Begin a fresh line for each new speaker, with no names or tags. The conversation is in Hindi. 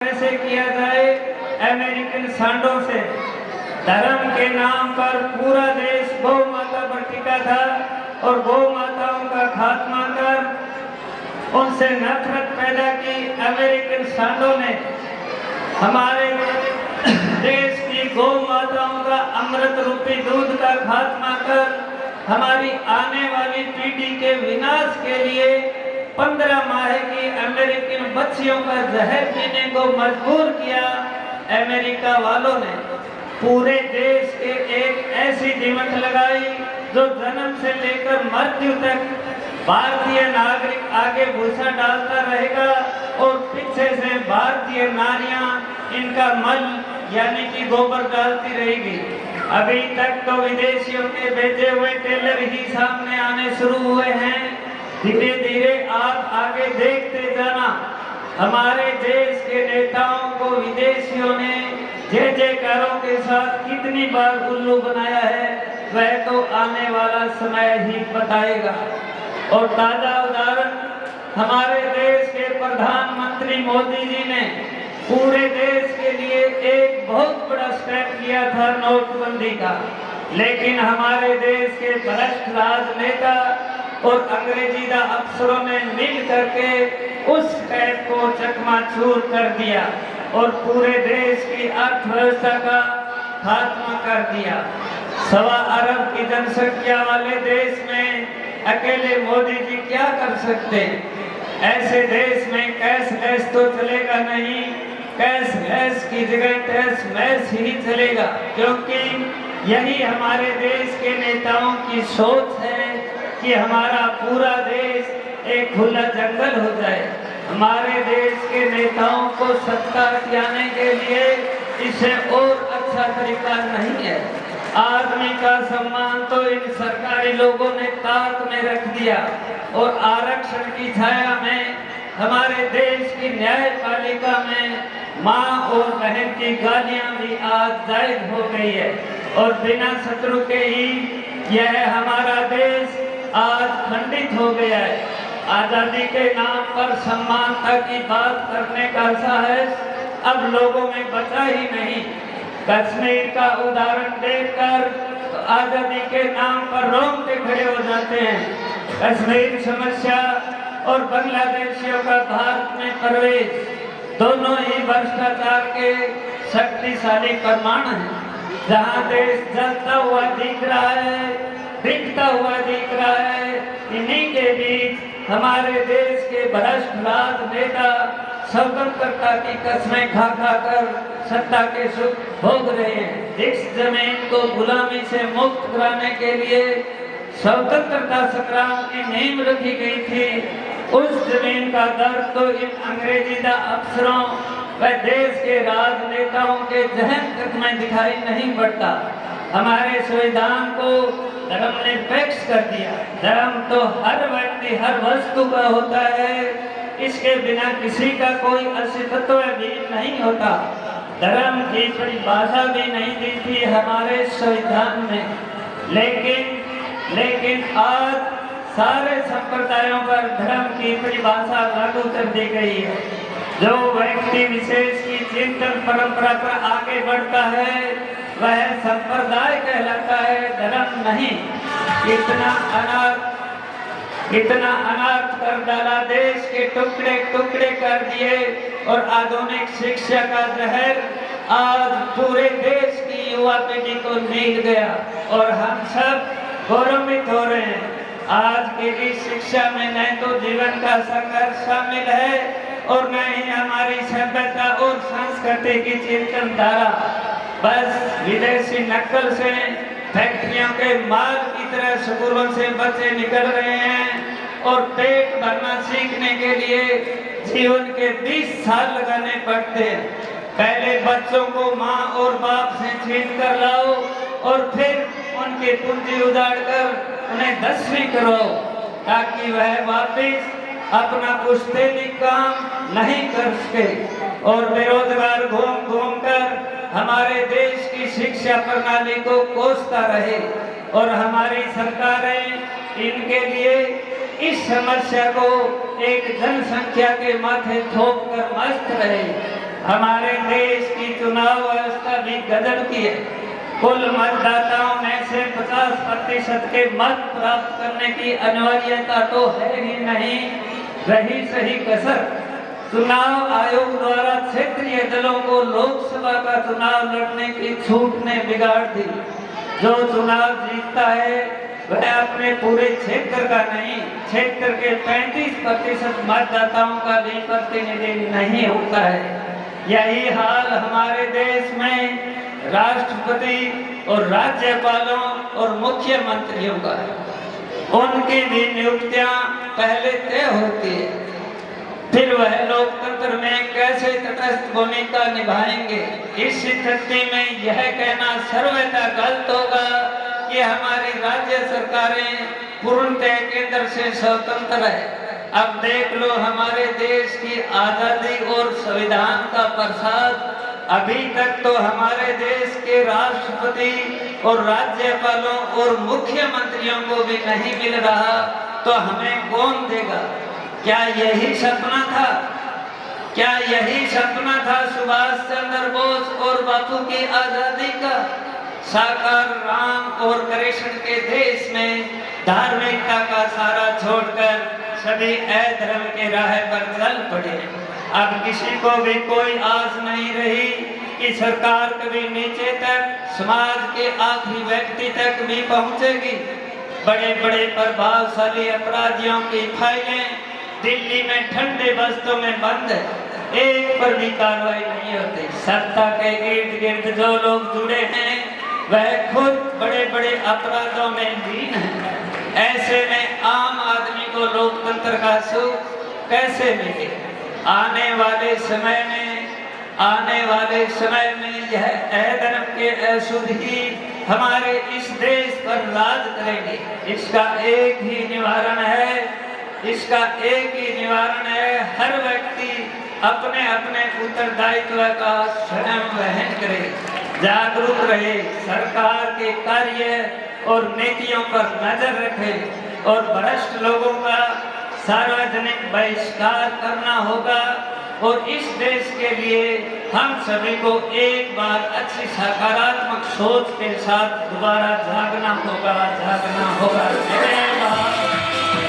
कैसे किया जाए। अमेरिकन सांडों से धर्म के नाम पर पूरा देश गौ माता पर टिका था और गौ माताओं का खात्मा कर उनसे नफरत पैदा की। अमेरिकन सांडों ने हमारे देश की गौ माताओं का अमृत रूपी दूध का खात्मा कर हमारी आने वाली पीढ़ी के विनाश के लिए 15 माह की अमेरिकन बच्चियों का जहर पीने को मजबूर किया। अमेरिका वालों ने पूरे देश के एक ऐसी दिमक लगाई जो जन्म से लेकर मृत्यु तक भारतीय नागरिक आगे भूसा डालता रहेगा और पीछे से भारतीय नारियां इनका मल यानी कि गोबर डालती रहेगी। अभी तक तो विदेशियों के भेजे हुए टेलर ही सामने आने शुरू हुए हैं। धीरे धीरे आप आगे देखते जाना। हमारे देश के नेताओं को विदेशियों ने जय जयकारों के साथ कितनी बार उल्लू बनाया है वह तो आने वाला समय ही बताएगा। और ताजा उदाहरण हमारे देश के प्रधानमंत्री मोदी जी ने पूरे देश के लिए एक बहुत बड़ा स्टेप लिया था नोटबंदी का, लेकिन हमारे देश के भ्रष्ट राजनेता और अंग्रेजीदा अफसरों ने मिल करके उस स्टेप को चकमाचूर कर दिया और पूरे देश की अर्थव्यवस्था का खात्मा कर दिया। 1.25 अरब की जनसंख्या वाले देश में अकेले मोदी जी क्या कर सकते? ऐसे देश में कैशलेस तो चलेगा नहीं, कैशलेस की जगह कैशलेस ही चलेगा, क्योंकि यही हमारे देश के नेताओं की सोच है कि हमारा पूरा देश एक खुला जंगल हो जाए। हमारे देश के नेताओं को सत्ता हथियाने के लिए इसे और अच्छा तरीका नहीं है। आदमी का सम्मान तो इन सरकारी लोगों ने ताक में रख दिया और आरक्षण की छाया में हमारे देश की न्यायपालिका में माँ और बहन की गालियां भी आज जायज हो गई है और बिना शत्रु के ही यह हमारा देश आज खंडित हो गया है। आजादी के नाम पर समानता की बात करने का साहस अब लोगों में बचा ही नहीं। कश्मीर का उदाहरण देखकर तो आजादी के नाम पर रोंगटे खड़े हो जाते हैं। कश्मीर समस्या और बांग्लादेशियों का भारत में प्रवेश दोनों ही भ्रष्टाचार के शक्तिशाली प्रमाण हैं। जहां देश जलता हुआ दिख रहा है, बिकता हुआ दिख रहा है, इन्हीं के बीच हमारे देश के भ्रष्ट राजनेता स्वतंत्रता की कस्में खा खा कर सत्ता के सुख भोग रहे हैं। इस जमीन को गुलामी से मुक्त कराने के लिए स्वतंत्रता संग्राम की नींव रखी गई थी। उस जमीन का दर्द तो इन अंग्रेजीदा अफसरों व देश के राजनेताओं के जहन तक में दिखाई नहीं पड़ता। हमारे संविधान को धर्म निरपेक्ष कर दिया। धर्म तो हर व्यक्ति हर वस्तु का होता है, इसके बिना किसी का कोई अस्तित्व भी नहीं होता। धर्म की परिभाषा भी नहीं दी थी हमारे संविधान में, लेकिन आज सारे संप्रदायों पर धर्म की परिभाषा लागू कर दी गई है। जो व्यक्ति विशेष की चिंतन परंपरा पर आगे बढ़ता है वह संप्रदाय कहलाता है, धर्म नहीं। इतना अनाथ कर डाला, देश के टुकड़े टुकड़े कर दिए और आधुनिक शिक्षा का जहर आज पूरे देश की युवा पीढ़ी को नील गया और हम सब गौरवित हो रहे हैं। आज की इस शिक्षा में न तो जीवन का संघर्ष शामिल है और न ही हमारी सभ्यता और संस्कृति की चिंतन धारा। बस विदेशी नकल से फैक्ट्रियों के माल की तरह स्कूलों से बच्चे निकल रहे हैं और पेट भरना सीखने के लिए जीवन के 20 साल लगाने पड़ते हैं। पहले बच्चों को माँ और बाप से छीन कर लाओ और फिर उनकी पूंजी उजाड़ कर उन्हें 10वीं करो ताकि वह वापिस अपना पुश्तैनी काम नहीं कर सके और बेरोजगार घूम घूम कर हमारे देश की शिक्षा प्रणाली को कोसता रहे और हमारी सरकारें इनके लिए इस समस्या को एक जनसंख्या के माथे थोप कर मस्त रहे। हमारे देश की चुनाव व्यवस्था भी गजब की है। कुल मतदाताओं में से 50% के मत प्राप्त करने की अनिवार्यता तो है ही नहीं। रही सही कसर चुनाव आयोग द्वारा क्षेत्रीय दलों को लोकसभा का चुनाव लड़ने की छूट ने बिगाड़ दी। जो चुनाव जीतता है वह अपने पूरे क्षेत्र का नहीं, क्षेत्र के 35% मतदाताओं का भी प्रतिनिधि नहीं होता है। यही हाल हमारे देश में राष्ट्रपति और राज्यपालों और मुख्यमंत्रियों का है। उनकी भी नियुक्तियां पहले तय होती है, फिर वह लोकतंत्र में कैसे तटस्थ भूमिका निभाएंगे। इस स्थिति में यह कहना सर्वथा गलत होगा कि हमारी राज्य सरकारें पूर्णतः केंद्र से स्वतंत्र है। अब देख लो हमारे देश की आजादी और संविधान का प्रसाद अभी तक तो हमारे देश के राष्ट्रपति और राज्यपालों और मुख्यमंत्रियों को भी नहीं मिल रहा, तो हमें कौन देगा? क्या यही सपना था? क्या यही सपना था सुभाष चंद्र बोस और बापू की आजादी का? साकार राम और कृष्ण के देश में धार्मिकता का सारा छोड़कर सभी अधर्म के राह पर चल पड़े। अब किसी को भी कोई आस नहीं रही कि सरकार कभी नीचे तक, समाज के आखिरी व्यक्ति तक भी पहुंचेगी। बड़े बड़े प्रभावशाली अपराधियों की फाइलें दिल्ली में ठंडे बस्तों में बंद है, एक पर भी कार्रवाई नहीं होती। सत्ता के इर्द गिर्द जो लोग जुड़े हैं वह खुद बड़े बड़े अपराधों में लीन है। ऐसे में आम आदमी को लोकतंत्र का सुख कैसे मिले? आने वाले समय में यह अधर्म के असुर ही हमारे इस देश पर राज करेंगे। इसका एक ही निवारण है, हर व्यक्ति अपने अपने उत्तरदायित्व का स्वयं वहन करे, जागरूक रहे, सरकार के कार्य और नीतियों पर नजर रखे और भ्रष्ट लोगों का सार्वजनिक बहिष्कार करना होगा। और इस देश के लिए हम सभी को एक बार अच्छी सकारात्मक सोच के साथ दोबारा जागना होगा। जय भारत।